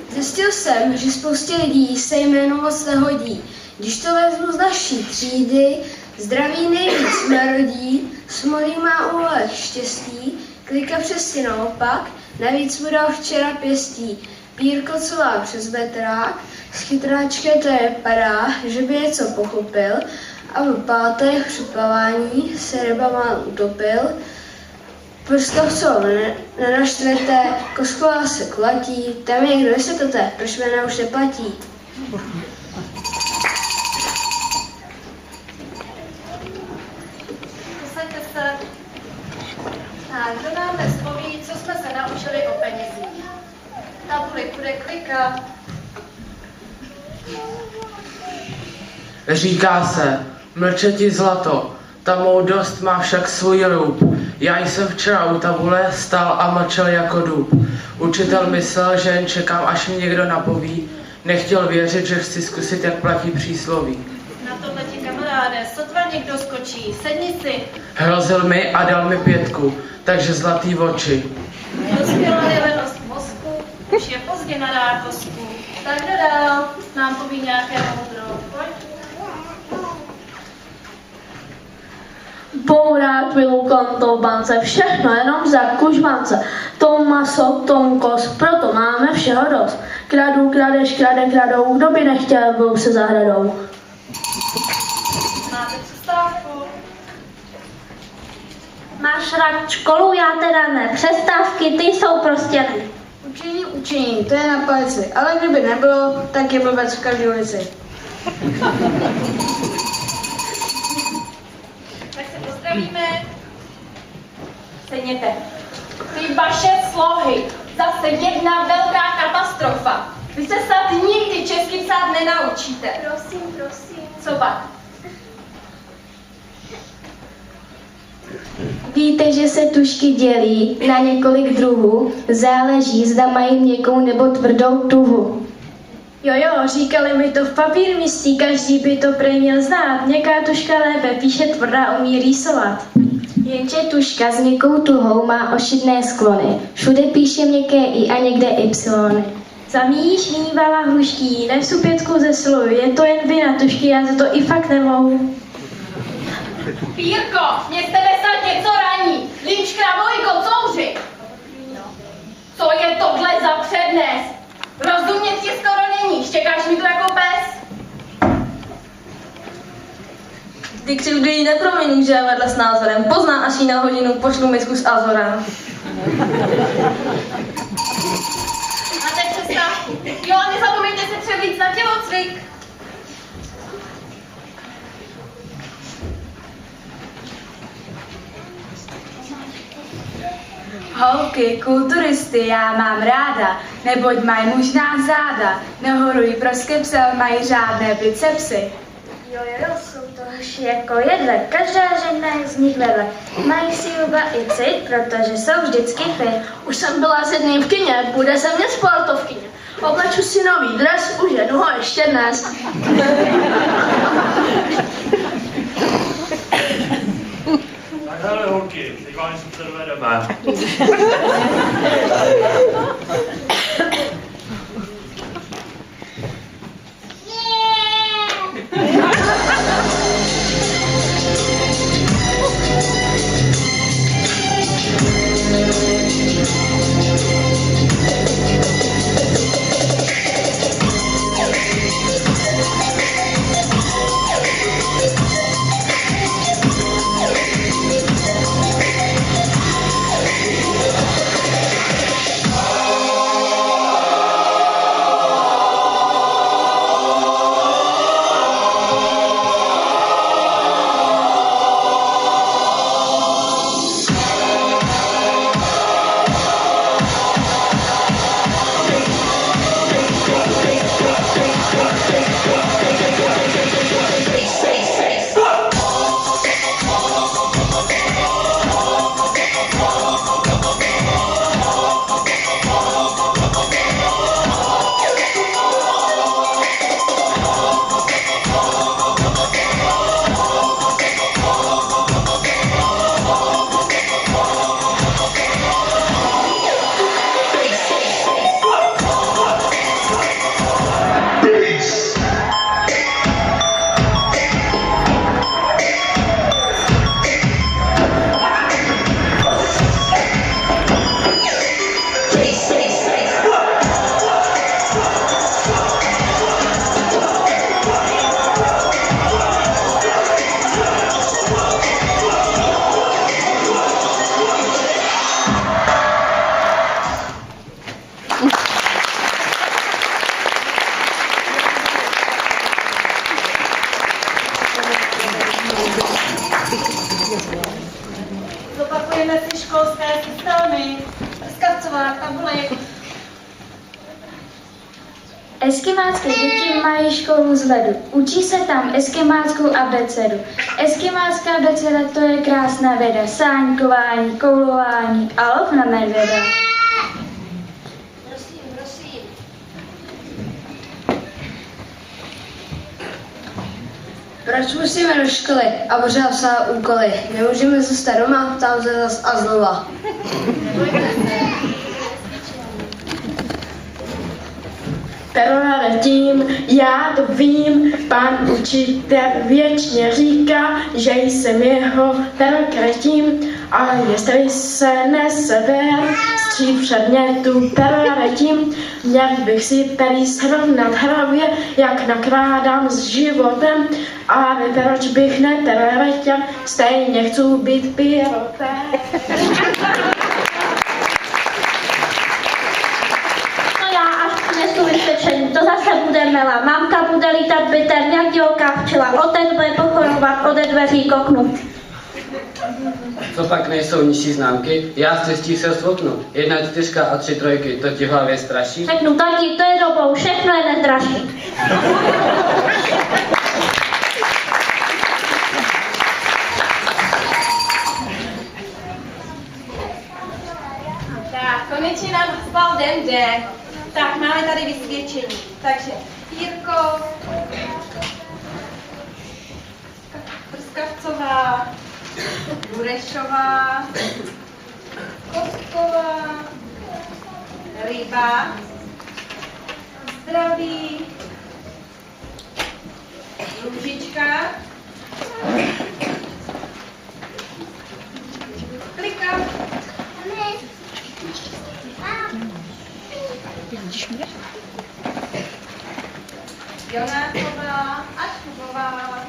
Zjistil jsem, že spoustě lidí se jméno moc nehodí. Když to vezmu z naší třídy, zdraví nejvíc narodí, smolí má úle štěstí, klika přesně naopak, navíc mu dal včera pěstí. Pírko celá přes betrák, s chytráčkem to nepadá, že by něco pochopil, a v pátech při plavání se ryba má utopil. Prstovcov nenaštvete, kosková se klatí, tam je někdo vysvětlete, proč jména už neplatí. Posaďte se. A kdo nám dnes poví, co jsme se naučili o penězích? Tabuli bude klikat. Říká se, mlčeti zlato, ta moudrost má však svůj rub. Já jsem včera u tabule stál a mlčel jako dub. Učitel myslel, že jen čekám, až mi někdo napoví. Nechtěl věřit, že chci zkusit, jak platí přísloví. Na tohle ti kamaráde, sotva někdo skočí, sedni si. Hrozil mi a dal mi 5, takže zlatý oči. Dospěla levenost mozku, už je pozdě na rákosku. Tak kdo dál? Nám poví nějaké moudro. Pojď. Bourák vylukal to v bance, všechno jenom za kužbance. Tom maso, tom kos, proto máme všeho dost. Kradu, kradeš, kradou, kdo by nechtěl byl se zahradou. Máte přestávku? Máš rád školu, já teda ne. Přestávky, ty jsou prostě ne. Učení, to je na palici, ale kdyby nebylo, tak je blbec v každé ulici. Tak se pozdravíme. Sedněte. Ty vaše slohy. Zase jedna velká katastrofa. Vy se snad nikdy česky psát nenaučíte. Prosím. Co pak? Víte, že se tužky dělí na několik druhů, záleží, zda mají měkkou nebo tvrdou tuhu. Jo, říkali mi to v papírmistí, každý by to prej měl znát. Měkká tužka lépe píše, tvrdá umí rýsovat. Jenže tužka s měkkou tuhou má ošidné sklony. Všude píše měkké i a někde y. Zamíjíš hnívala hrušký, nesu 5 ze sloju, je to jen vina tužky, já za to i fakt nemohu. Pírko, mě z tebe snad něco raní. Líč kravojko, couvři. Co je tohle za přednes? Rozumět ti skoro není, štěkáš mi tu jako pes. Ty křivdy jí nepromění, že je vedle s názorem. Pozná, až jí na hodinu pošlu misku s azorem. Máte přestávku. Jo, a nezapomeňte se převlít na tělocvik. Holky, kulturisty já mám ráda, neboť mají mužná záda, nehorují pro skepsel, mají řádné bicepsy. Jo, jsou to hoši jako jedle, každá žena je z nich vedle. Mají sílu i cit, protože jsou vždycky fit. Už jsem byla s jedným v kině, bude se mě sportovkyně. Obleču si nový dres, uženu ho ještě dnes. Tak hele holky, teď vám něco předvedeme. Vezměme si školské systémy, skavcová tabulek. Eskimácké děti mají školu z ledu. Učí se tam eskimáckou abecedu. Eskimácká abeceda to je krásná věda. Sáňkování, koulování a lov na medvěda. Prosím. Proč musíme do školy a pořád psát úkoly? Nemůžeme zůstat doma, ptám se zas a znova. Tím, já to vím, pan učitel věčně říká, že jsem jeho perokretím, ale jestli se neseber střív předmětu perokretím, měl bych si perý srovnat hlavě, jak nakládám s životem, ale proč bych neperoretěl, stejně chci být pilotem. Vysvědčení, to zase bude mela. Mamka bude lítat bytem, jak divoká včela. Otec bude pochorovat, ode dveří koknout. Co pak nejsou nižší známky? Já z cestí se svoknu. 1, 4 a 3 trojky, to ti v hlavě straší? Řeknu taky, to je dobou, všechno je nestraší. Tak, konečně nám spal den D. Tak, máme tady vysvědčení. Takže Jirko, Prskavcová, Burešová, Kostková, Ryba, Zdraví, Růžička, Klika, Jonáková a Šubová.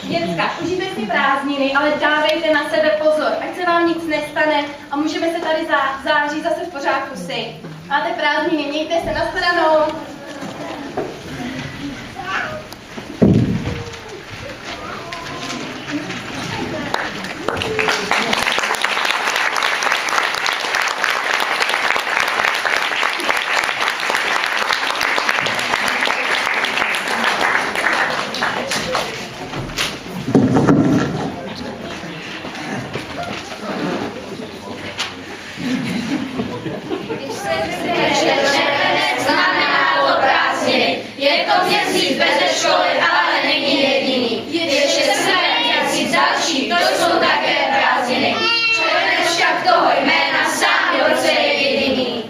Děcka, užijte si prázdniny, ale dávejte na sebe pozor, ať se vám nic nestane a můžeme se tady v září zase v pořádku sejít. Máte prázdniny, mějte se, nashledanou. Je to měsíc bez školy, ale není jediný. Ještě 7 měsíc další, to jsou také prázdniny. Červenec však toho jména sám v roce je jediný.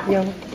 Jo.